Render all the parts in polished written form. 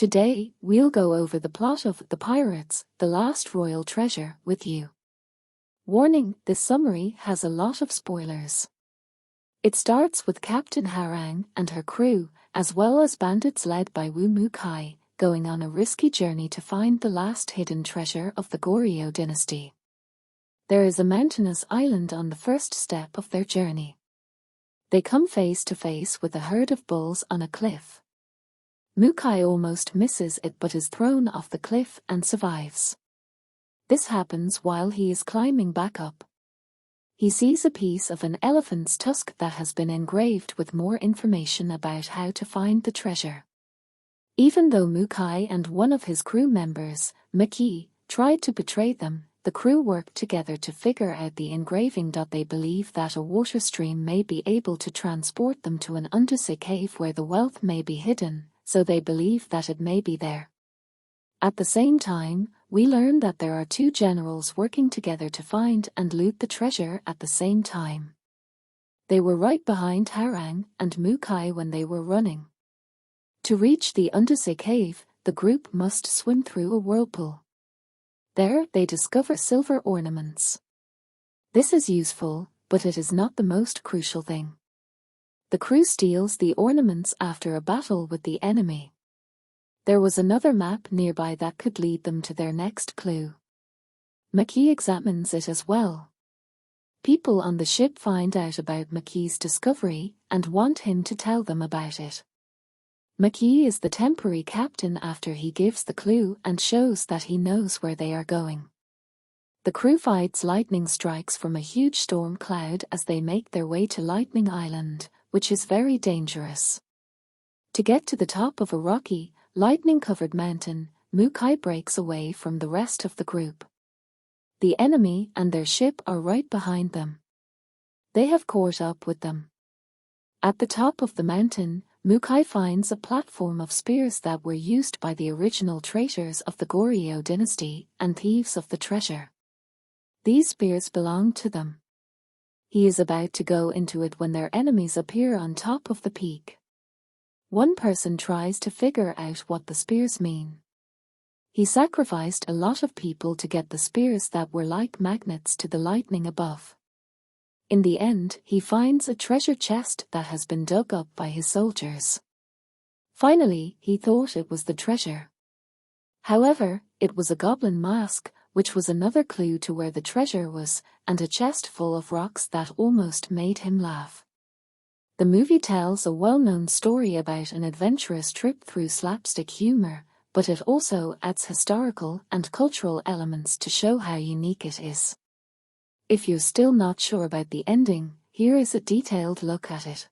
Today, we'll go over the plot of The Pirates, The Last Royal Treasure with you. Warning, this summary has a lot of spoilers. It starts with Captain Harang and her crew, as well as bandits led by Wu Mu-kai, going on a risky journey to find the last hidden treasure of the Goryeo dynasty. There is a mountainous island on the first step of their journey. They come face to face with a herd of bulls on a cliff. Mu-kai almost misses it but is thrown off the cliff and survives. This happens while he is climbing back up. He sees a piece of an elephant's tusk that has been engraved with more information about how to find the treasure. Even though Mu-kai and one of his crew members, Maki, tried to betray them, the crew worked together to figure out the engraving. They believe that a water stream may be able to transport them to an undersea cave where the wealth may be hidden, so they believe that it may be there. At the same time, we learn that there are two generals working together to find and loot the treasure at the same time. They were right behind Harang and Mu-kai when they were running. To reach the undersea cave, the group must swim through a whirlpool. There, they discover silver ornaments. This is useful, but it is not the most crucial thing. The crew steals the ornaments after a battle with the enemy. There was another map nearby that could lead them to their next clue. Maki examines it as well. People on the ship find out about Maki's discovery and want him to tell them about it. Maki is the temporary captain after he gives the clue and shows that he knows where they are going. The crew fights lightning strikes from a huge storm cloud as they make their way to Lightning Island, which is very dangerous. To get to the top of a rocky, lightning-covered mountain, Mu-kai breaks away from the rest of the group. The enemy and their ship are right behind them. They have caught up with them. At the top of the mountain, Mu-kai finds a platform of spears that were used by the original traitors of the Goryeo dynasty and thieves of the treasure. These spears belong to them. He is about to go into it when their enemies appear on top of the peak. One person tries to figure out what the spears mean. He sacrificed a lot of people to get the spears that were like magnets to the lightning above. In the end, he finds a treasure chest that has been dug up by his soldiers. Finally, he thought it was the treasure. However, it was a goblin mask, which was another clue to where the treasure was, and a chest full of rocks that almost made him laugh. The movie tells a well-known story about an adventurous trip through slapstick humor, but it also adds historical and cultural elements to show how unique it is. If you're still not sure about the ending, here is a detailed look at it.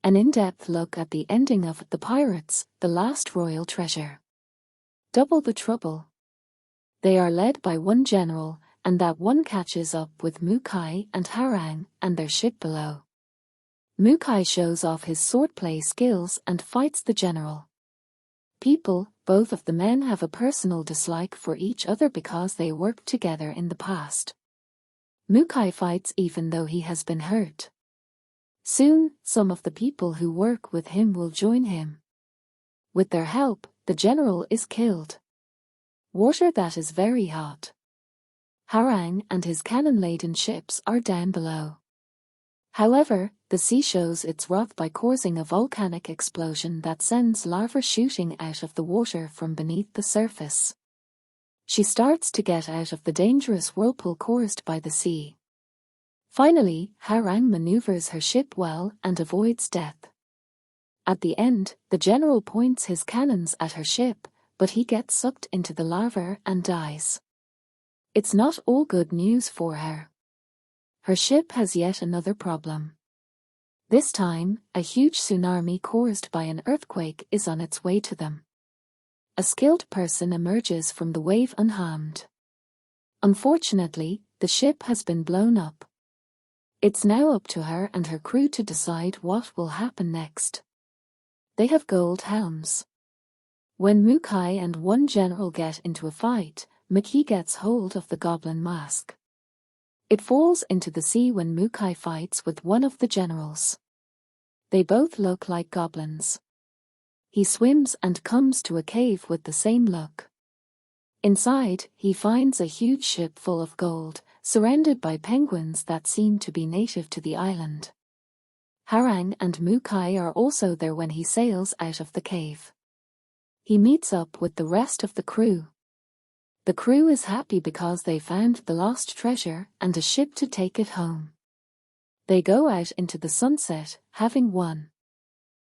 An in-depth look at the ending of The Pirates, The Last Royal Treasure. Double the trouble. They are led by one general, and that one catches up with Mu-kai and Harang and their ship below. Mu-kai shows off his swordplay skills and fights the general. Both of the men have a personal dislike for each other because they worked together in the past. Mu-kai fights even though he has been hurt. Soon, some of the people who work with him will join him. With their help, the general is killed. Water that is very hot. Harang and his cannon-laden ships are down below. However, the sea shows its wrath by causing a volcanic explosion that sends lava shooting out of the water from beneath the surface. She starts to get out of the dangerous whirlpool caused by the sea. Finally, Harang maneuvers her ship well and avoids death. At the end, the general points his cannons at her ship, but he gets sucked into the lava and dies. It's not all good news for her. Her ship has yet another problem. This time, a huge tsunami caused by an earthquake is on its way to them. A skilled person emerges from the wave unharmed. Unfortunately, the ship has been blown up. It's now up to her and her crew to decide what will happen next. They have gold helms. When Mu-kai and one general get into a fight, Maki gets hold of the goblin mask. It falls into the sea when Mu-kai fights with one of the generals. They both look like goblins. He swims and comes to a cave with the same look. Inside, he finds a huge ship full of gold, surrounded by penguins that seem to be native to the island. Harang and Mukai are also there when he sails out of the cave. He meets up with the rest of the crew. The crew is happy because they found the lost treasure and a ship to take it home. They go out into the sunset, having won.